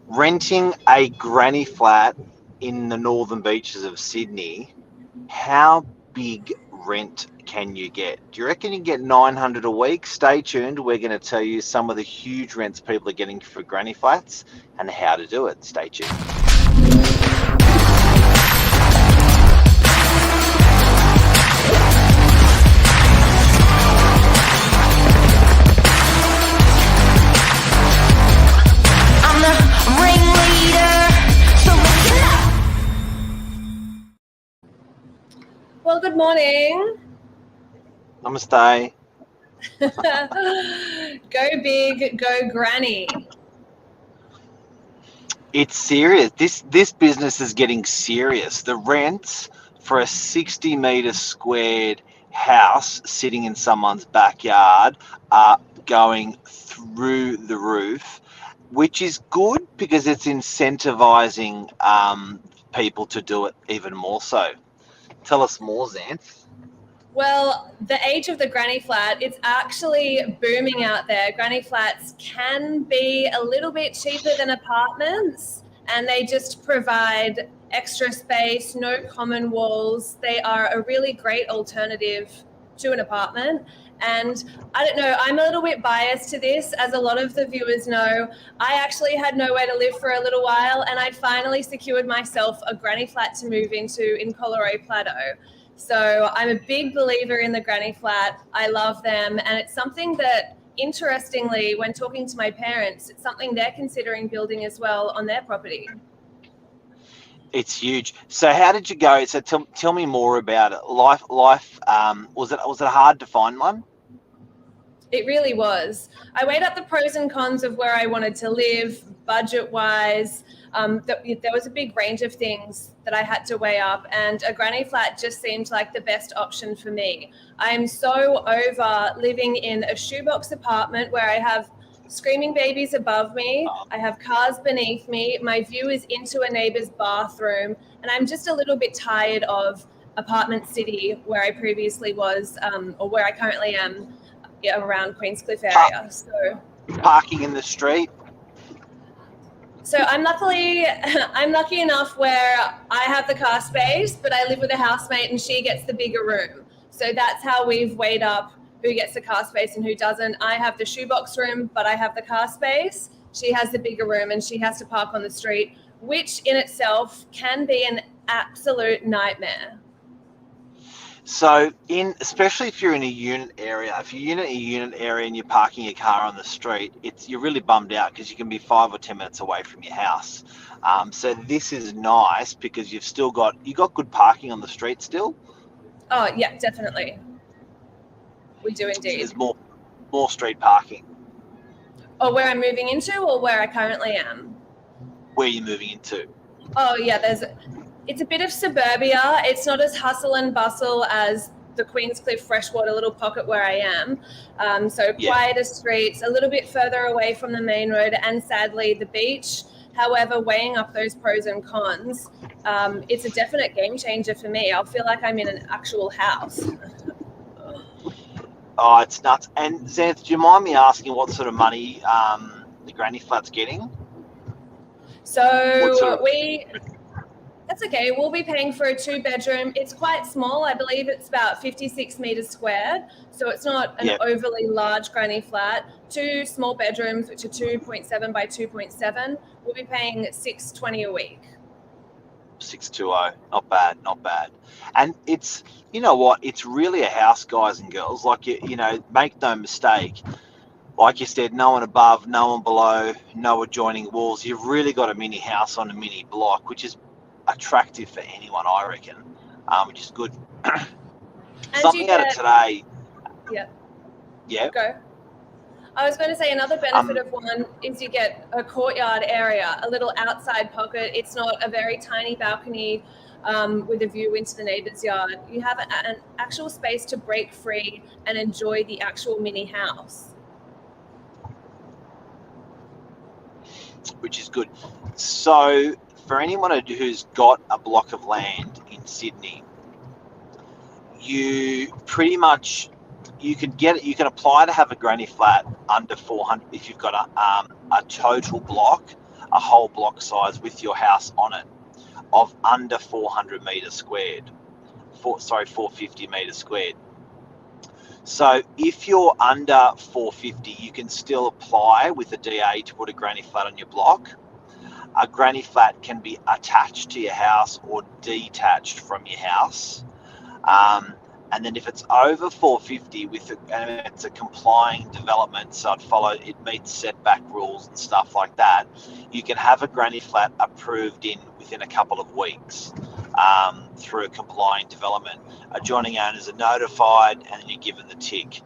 Renting a granny flat in the northern beaches of Sydney, how big rent can you get? Do you reckon you can get 900 a week? Stay tuned. We're going to tell you some of the huge rents people are getting for granny flats and how to do it. Stay tuned. Well, good morning. Namaste. Go big, go granny. It's serious. This business is getting serious. The rents for a 60 metre squared house sitting in someone's backyard are going through the roof, which is good because it's incentivizing people to do it even more so. Tell us more, Xanth. Well, the age of the granny flat, it's actually booming out there. Granny flats can be a little bit cheaper than apartments, and they just provide extra space, no common walls. They are a really great alternative to an apartment. And I don't know, I'm a little bit biased to this. As a lot of the viewers know, I actually had nowhere to live for a little while, and I finally secured myself a granny flat to move into in Colorado Plateau. So I'm a big believer in the granny flat. I love them. And it's something that, interestingly, when talking to my parents, it's something they're considering building as well on their property. It's huge. So how did you go? So tell me more about it. Life. Was it hard to find one? It really was. I weighed up the pros and cons of where I wanted to live, budget-wise. There was a big range of things that I had to weigh up, and a granny flat just seemed like the best option for me. I'm so over living in a shoebox apartment where I have screaming babies above me, I have cars beneath me, my view is into a neighbor's bathroom, and I'm just a little bit tired of apartment city where I previously was, or where I currently am, around Queenscliff area. So parking in the street. So I'm lucky enough where I have the car space, but I live with a housemate and she gets the bigger room. So that's how we've weighed up who gets the car space and who doesn't. I have the shoebox room, but I have the car space. She has the bigger room and she has to park on the street, which in itself can be an absolute nightmare. So especially if you're in a unit area, if you're in a unit area and you're parking your car on the street, you're really bummed out because you can be 5 or 10 minutes away from your house. So this is nice because you got good parking on the street still. Oh yeah, definitely. We do indeed. So there's more street parking. Oh, where I'm moving into or where I currently am? Where you're moving into. Oh yeah, it's a bit of suburbia. It's not as hustle and bustle as the Queenscliff freshwater little pocket where I am. So quieter streets, a little bit further away from the main road and sadly the beach. However, weighing up those pros and cons, it's a definite game changer for me. I'll feel like I'm in an actual house. Oh, it's nuts. And Xanth, do you mind me asking what sort of money the granny flat's getting? So that's okay. We'll be paying for a 2-bedroom. It's quite small. I believe it's about 56 meters squared. So it's not an overly large granny flat. 2 small bedrooms, which are 2.7 by 2.7. We'll be paying $620 a week. $620. Not bad. And it's, you know what? It's really a house, guys and girls. Like, you know, make no mistake. Like you said, no one above, no one below, no adjoining walls. You've really got a mini house on a mini block, which is attractive for anyone, I reckon, which is good. Something out of today. Yeah. Go. I was going to say another benefit of one is you get a courtyard area, a little outside pocket. It's not a very tiny balcony with a view into the neighbor's yard. You have an actual space to break free and enjoy the actual mini house. Which is good. So for anyone who's got a block of land in Sydney, you pretty much you can apply to have a granny flat under 400 if you've got a total block, a whole block size with your house on it, of under 400 metres squared. 450 metres squared. So if you're under 450, you can still apply with a DA to put a granny flat on your block. A granny flat can be attached to your house or detached from your house. And then if it's over 450 and it's a complying development, so it meets setback rules and stuff like that, you can have a granny flat approved within a couple of weeks through a complying development. Adjoining owners are notified, and then you're given the tick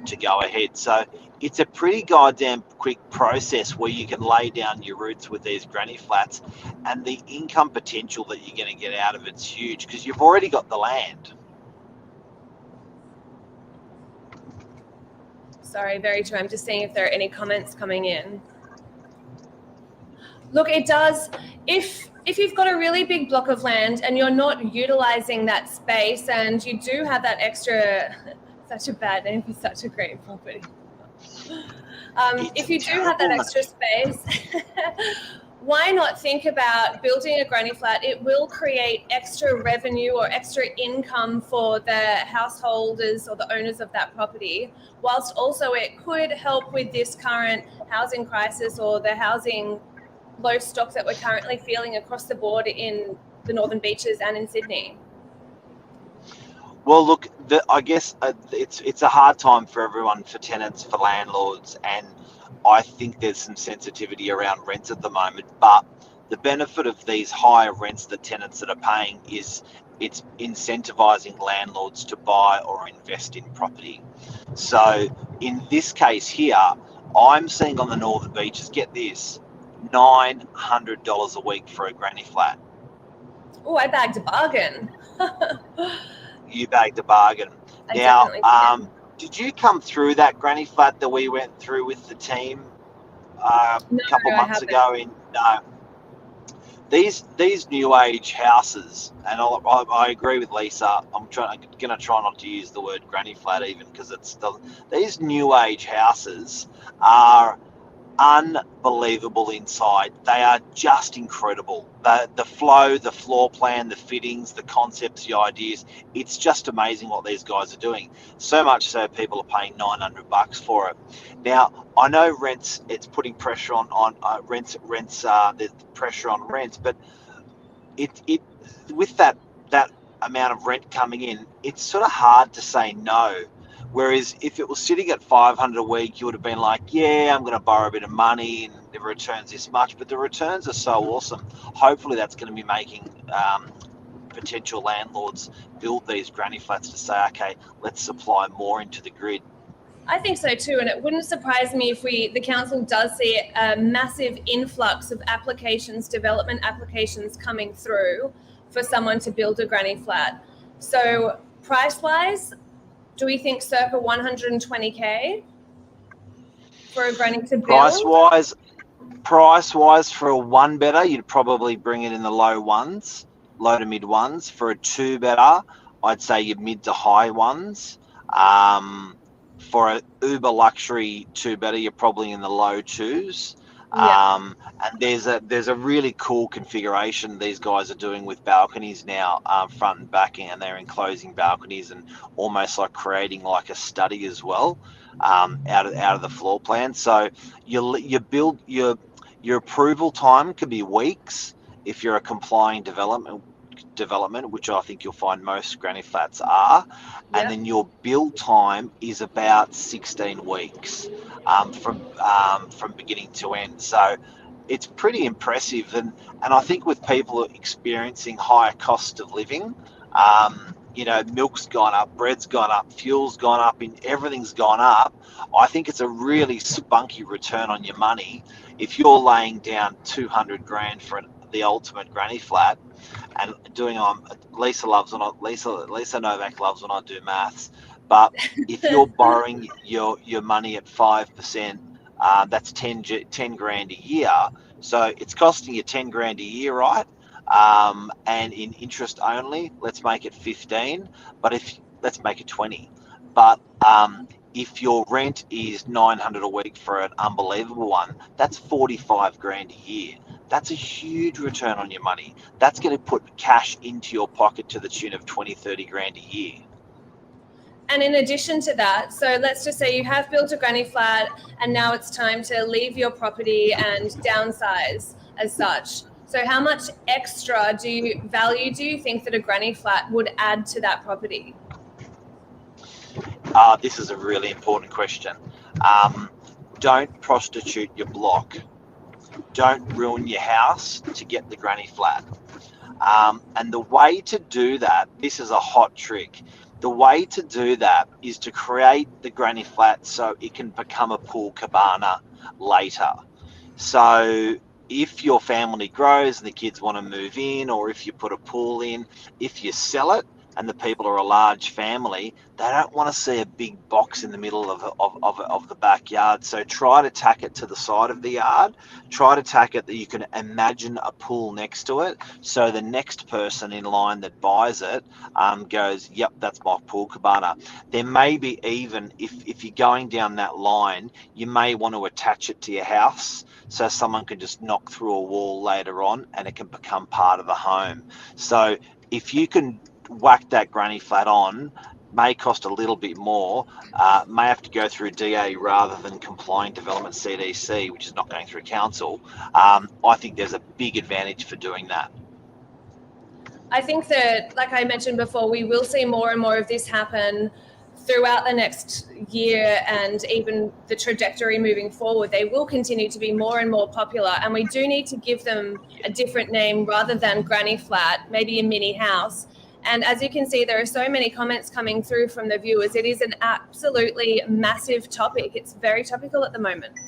to go ahead. So it's a pretty goddamn quick process where you can lay down your roots with these granny flats, and the income potential that you're going to get out of it's huge because you've already got the land. Sorry, very true. I'm just seeing if there are any comments coming in. Look, it does. If you've got a really big block of land and you're not utilizing that space, and you do have that extra, such a bad name for such a great property. If you do have that extra space, why not think about building a granny flat? It will create extra revenue or extra income for the householders or the owners of that property, whilst also it could help with this current housing crisis or the housing low stock that we're currently feeling across the board in the Northern Beaches and in Sydney. Well, look, I guess it's a hard time for everyone, for tenants, for landlords, and I think there's some sensitivity around rents at the moment. But the benefit of these higher rents that tenants that are paying is it's incentivizing landlords to buy or invest in property. So in this case here, I'm seeing on the Northern Beaches, get this, $900 a week for a granny flat. Oh, I bagged a bargain. You bagged a bargain. Now, did you come through that granny flat that we went through with the team a couple months ago? No. These new age houses, and I agree with Lisa. I'm going to try not to use the word granny flat even, because these new age houses are unbelievable inside. They are just incredible. The flow, the floor plan, the fittings, the concepts, the ideas, it's just amazing what these guys are doing. So much so people are paying $900 for it. Now, I know rents, it's putting pressure on rents, there's pressure on rents, but it with that amount of rent coming in, it's sort of hard to say no. Whereas if it was sitting at $500 a week, you would have been like, yeah, I'm going to borrow a bit of money and the returns this much. But the returns are so awesome. Hopefully that's going to be making potential landlords build these granny flats to say, okay, let's supply more into the grid. I think so too, and it wouldn't surprise me if the council does see a massive influx of applications, development applications coming through for someone to build a granny flat. So price-wise, do we think circa 120K for a granny to build? Price-wise for a one-bedder, you'd probably bring it in the low to mid ones. For a two-bedder, I'd say your mid to high ones. For an uber luxury two-bedder, you're probably in the low twos. Yeah. And there's a really cool configuration these guys are doing with balconies now, front and back, and they're enclosing balconies and almost like creating like a study as well, out of the floor plan. So you build your approval time could be weeks if you're a complying development, which I think you'll find most granny flats are. Yeah. And then your build time is about 16 weeks from beginning to end. So it's pretty impressive. And I think with people experiencing higher cost of living, milk's gone up, bread's gone up, fuel's gone up, and everything's gone up. I think it's a really spunky return on your money if you're laying down $200,000 for the ultimate granny flat. And doing Lisa Novak loves when I do maths, but if you're borrowing your money at 5%, that's 10 grand a year. So it's costing you 10 grand a year, right? And in interest only, let's make it 15. But let's make it 20. But if your rent is 900 a week for an unbelievable one, that's 45 grand a year. That's a huge return on your money. That's going to put cash into your pocket to the tune of 20, 30 grand a year. And in addition to that, so let's just say you have built a granny flat and now it's time to leave your property and downsize as such. So how much extra value do you think that a granny flat would add to that property? This is a really important question. Don't prostitute your block. Don't ruin your house to get the granny flat. And the way to do that, this is a hot trick. The way to do that is to create the granny flat so it can become a pool cabana later. So if your family grows and the kids want to move in, or if you put a pool in, if you sell it and the people are a large family, they don't want to see a big box in the middle of the backyard. So try to tack it to the side of the yard. Try to tack it that you can imagine a pool next to it. So the next person in line that buys it goes, yep, that's my pool cabana. There may be even, if you're going down that line, you may want to attach it to your house so someone can just knock through a wall later on and it can become part of the home. So if you can whack that granny flat on, may cost a little bit more, may have to go through DA rather than compliant development CDC, which is not going through council. I think there's a big advantage for doing that. I think that, like I mentioned before, we will see more and more of this happen throughout the next year, and even the trajectory moving forward. They will continue to be more and more popular, and we do need to give them a different name rather than granny flat, maybe a mini house. And as you can see, there are so many comments coming through from the viewers. It is an absolutely massive topic. It's very topical at the moment.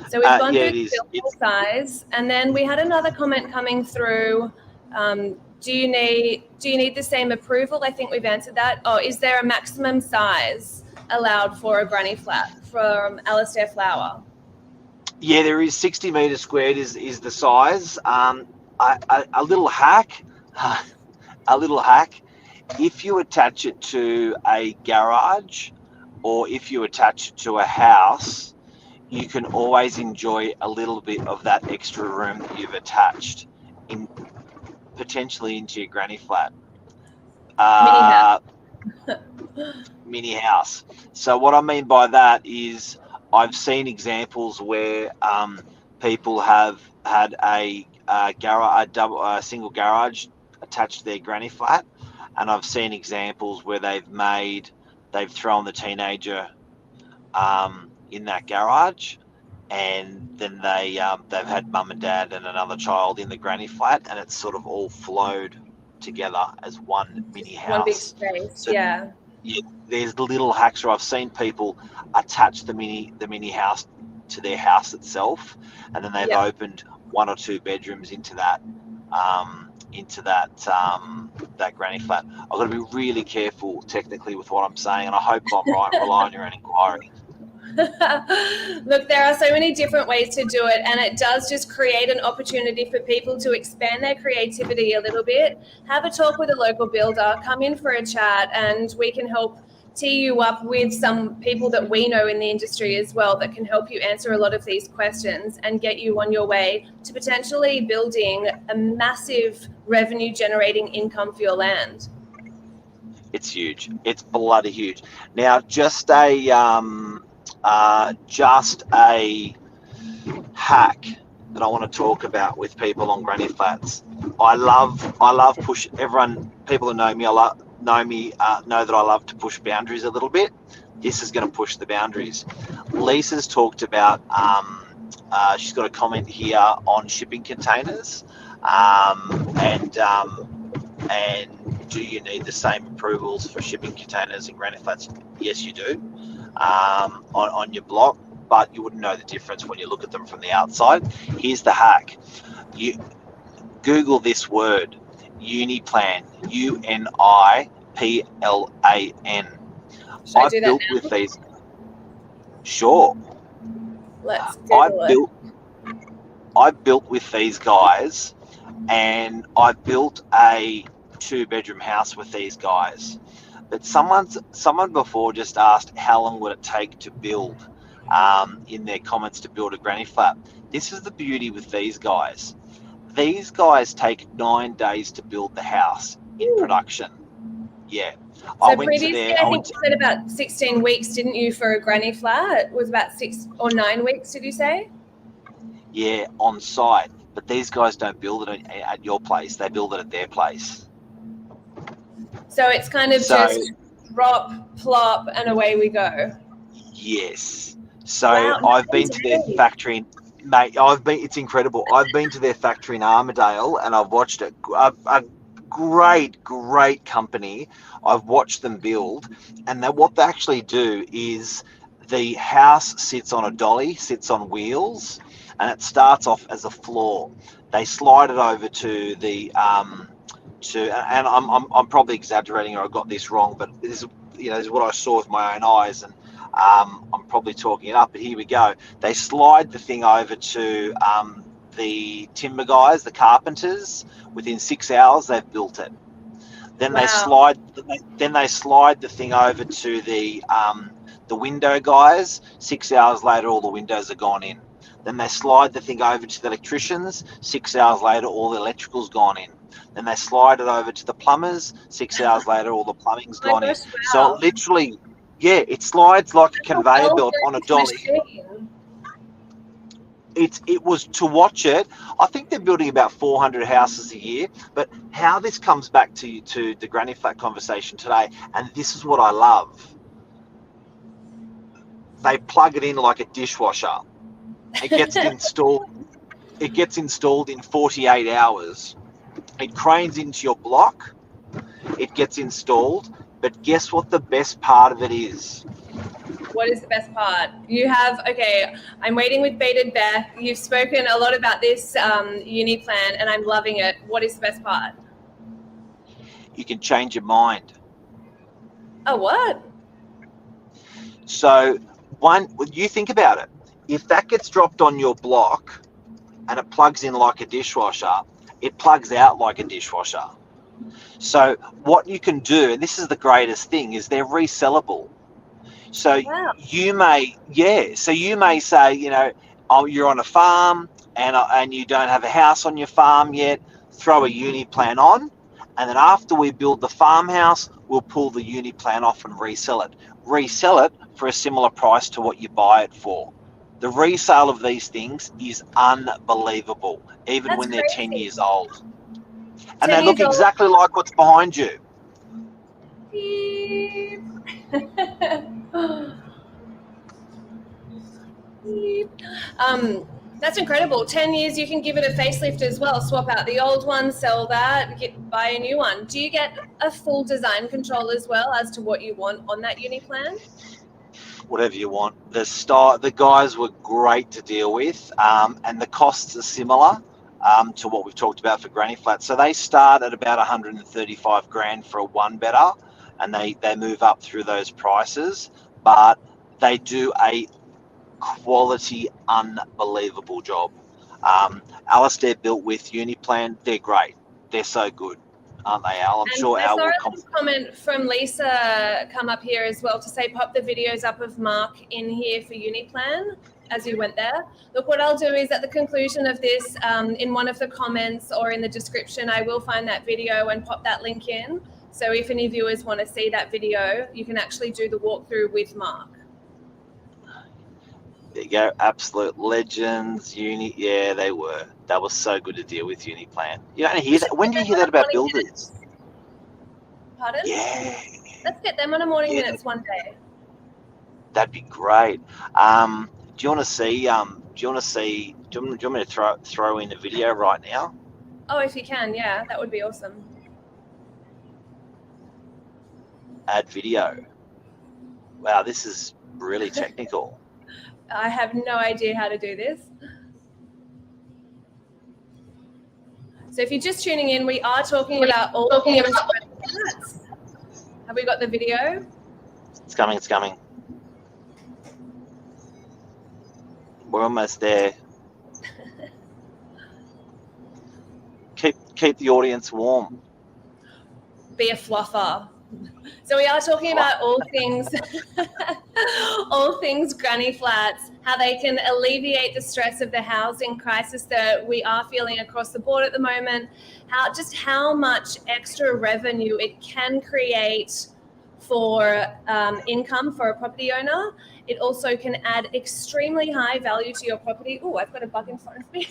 So we've gone through the building size, and then we had another comment coming through. Do you need the same approval? I think we've answered that. Oh, is there a maximum size allowed for a granny flat from Alistair Flower? Yeah, there is. 60 metres squared is the size. A little hack. If you attach it to a garage or if you attach it to a house, you can always enjoy a little bit of that extra room that you've attached potentially into your granny flat. Mini house. So what I mean by that is I've seen examples where people have had a single garage attached to their granny flat, and I've seen examples where they've thrown the teenager in that garage, and then they've had mum and dad and another child in the granny flat, and it's sort of all flowed together as one mini house. One big space. So, yeah, there's little hacks where I've seen people attach the mini house to their house itself, and then they've opened one or two bedrooms into that granny flat. I've got to be really careful technically with what I'm saying, and I hope I'm right. Rely on your own inquiry. Look, there are so many different ways to do it, and it does just create an opportunity for people to expand their creativity a little bit. Have a talk with a local builder, come in for a chat, and we can help tee you up with some people that we know in the industry as well that can help you answer a lot of these questions and get you on your way to potentially building a massive revenue generating income for your land. It's huge. It's bloody huge. Now, just a hack that I want to talk about with people on granny flats. I love push. People who know me, know that I love to push boundaries a little bit. This is going to push the boundaries. Lisa's talked about. She's got a comment here on shipping containers, and do you need the same approvals for shipping containers and granny flats? Yes, you do. On your block, but you wouldn't know the difference when you look at them from the outside. Here's the hack. You Google this word, Uniplan, UNIPLAN. Should I do that now? With these. Sure. Let's Google I built with these guys, and I built a 2-bedroom house with these guys. But someone before just asked how long would it take to build, in their comments, to build a granny flat. This is the beauty with these guys. These guys take 9 days to build the house in production. Yeah. So previously, I think you said about 16 weeks, didn't you, for a granny flat? It was about 6 or 9 weeks, did you say? Yeah, on site. But these guys don't build it at your place. They build it at their place. So it's kind of just drop, plop, and away we go. Yes. So wow, I've been to their factory, mate. It's incredible. I've been to their factory in Armadale, and I've watched it. A great company. I've watched them build, and what they actually do is the house sits on a dolly, sits on wheels, and it starts off as a floor. They slide it over to the and I'm probably exaggerating, or I got this wrong, but this is what I saw with my own eyes, and I'm probably talking it up, but here we go. They slide the thing over to the timber guys, the carpenters. Within 6 hours, they've built it. Then they slide the thing over to the window guys. 6 hours later, all the windows are gone in. Then they slide the thing over to the electricians. 6 hours later, all the electrical's gone in. Then they slide it over to the plumbers. 6 hours later, all the plumbing's gone in. So literally, yeah, it slides like a conveyor belt on a dolly. It was, to watch it. I think they're building about 400 houses a year. But how this comes back to the granny flat conversation today, and this is what I love. They plug it in like a dishwasher. It gets installed. It gets installed in 48 hours. It cranes into your block. It gets installed. But guess what the best part of it is? What is the best part? You have, okay, I'm waiting with bated breath. You've spoken a lot about this uni plan, and I'm loving it. What is the best part? You can change your mind. Oh, what? So, you think about it. If that gets dropped on your block and it plugs in like a dishwasher, it plugs out like a dishwasher. So what you can do, and this is the greatest thing, is they're resellable. So you may say, oh, you're on a farm and you don't have a house on your farm yet, throw a uni plan on, and then after we build the farmhouse, we'll pull the uni plan off and resell it. Resell it for a similar price to what you buy it for. The resale of these things is unbelievable, even when they're 10 years old. And they look exactly like what's behind you. That's incredible. 10 years, you can give it a facelift as well. Swap out the old one, sell that, buy a new one. Do you get a full design control as well as to what you want on that uni plan? Whatever you want. The guys were great to deal with, and the costs are similar to what we've talked about for granny flats. So they start at about 135 grand for a one bedder, and they move up through those prices, but they do a quality, unbelievable job. Alistair built with Uniplan. They're great. They're so good, aren't they, Al? I'm sure Al will comment from Lisa come up here as well to say pop the videos up of Mark in here for Uniplan as you went there. Look, what I'll do is at the conclusion of this, in one of the comments or in the description, I will find that video and pop that link in. So if any viewers want to see that video, you can actually do the walkthrough with Mark. There you go, absolute legends. Yeah, they were. That was so good to deal with Uniplan. You don't hear that. When do you hear that about builders? Pardon? Yeah. Let's get them on a morning minutes one day. That'd be great. Do you want to see? Do you want me to throw in a video right now? Oh, if you can, yeah, that would be awesome. Add video. Wow, this is really technical. I have no idea how to do this. So if you're just tuning in, we are talking about all flats. Have we got the video? It's coming, it's coming. We're almost there. Keep the audience warm. Be a fluffer. So we are talking about all things, all things granny flats, how they can alleviate the stress of the housing crisis that we are feeling across the board at the moment, how much extra revenue it can create for income for a property owner. It also can add extremely high value to your property. Oh, I've got a bug in front of me.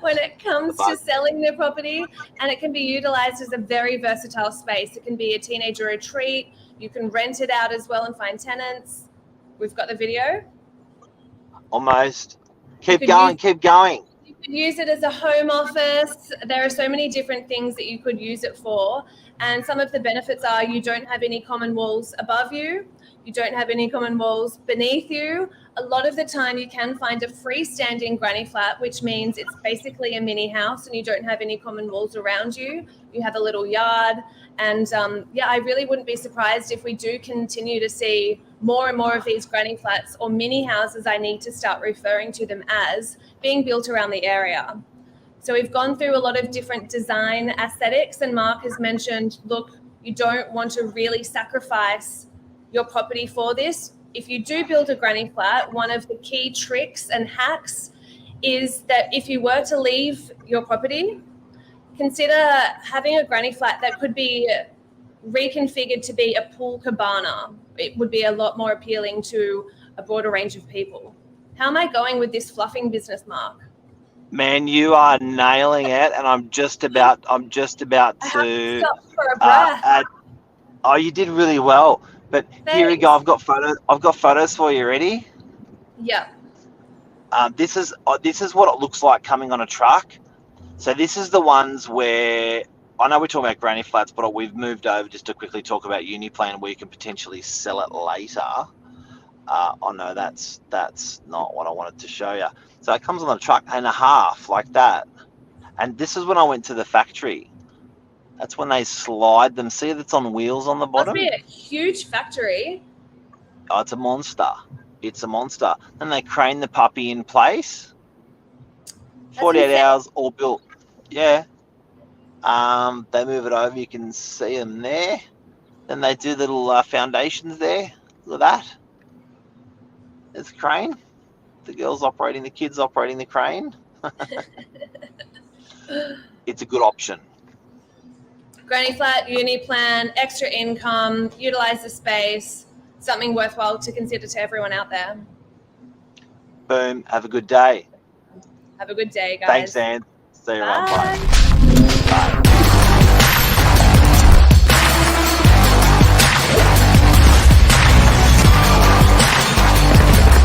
When it comes to selling their property, and it can be utilized as a very versatile space. It can be a teenager retreat. You can rent it out as well and find tenants. We've got the video. Almost. Keep going. You could use it as a home office. There are so many different things that you could use it for. And some of the benefits are you don't have any common walls above you. You don't have any common walls beneath you. A lot of the time you can find a freestanding granny flat, which means it's basically a mini house and you don't have any common walls around you. You have a little yard. And I really wouldn't be surprised if we do continue to see more and more of these granny flats, or mini houses, I need to start referring to them as, being built around the area. So we've gone through a lot of different design aesthetics, and Mark has mentioned, look, you don't want to really sacrifice your property for this. If you do build a granny flat, one of the key tricks and hacks is that if you were to leave your property, consider having a granny flat that could be reconfigured to be a pool cabana. It would be a lot more appealing to a broader range of people. How am I going with this fluffing business, Mark? Man, you are nailing it, and I'm just about to. I have to stop for a breath. Oh, you did really well. But Thanks. Here we go. I've got photos for you. Ready? Yeah. This is what it looks like coming on a truck. So this is the ones where, I know we're talking about granny flats, but we've moved over just to quickly talk about Uniplan, where you can potentially sell it later. Oh no, that's not what I wanted to show you. So it comes on a truck and a half like that. And this is when I went to the factory. That's when they slide them. See, that's on wheels on the bottom. Must be a huge factory. Oh, it's a monster. It's a monster. Then they crane the puppy in place. 48 hours, all built. Yeah. They move it over. You can see them there. Then they do little foundations there. Look at that. There's a crane. The kids operating the crane. It's a good option. Granny flat, Uniplan, extra income, utilize the space, something worthwhile to consider to everyone out there. Boom. Have a good day. Have a good day, guys. Thanks, Anne. See you around. Bye.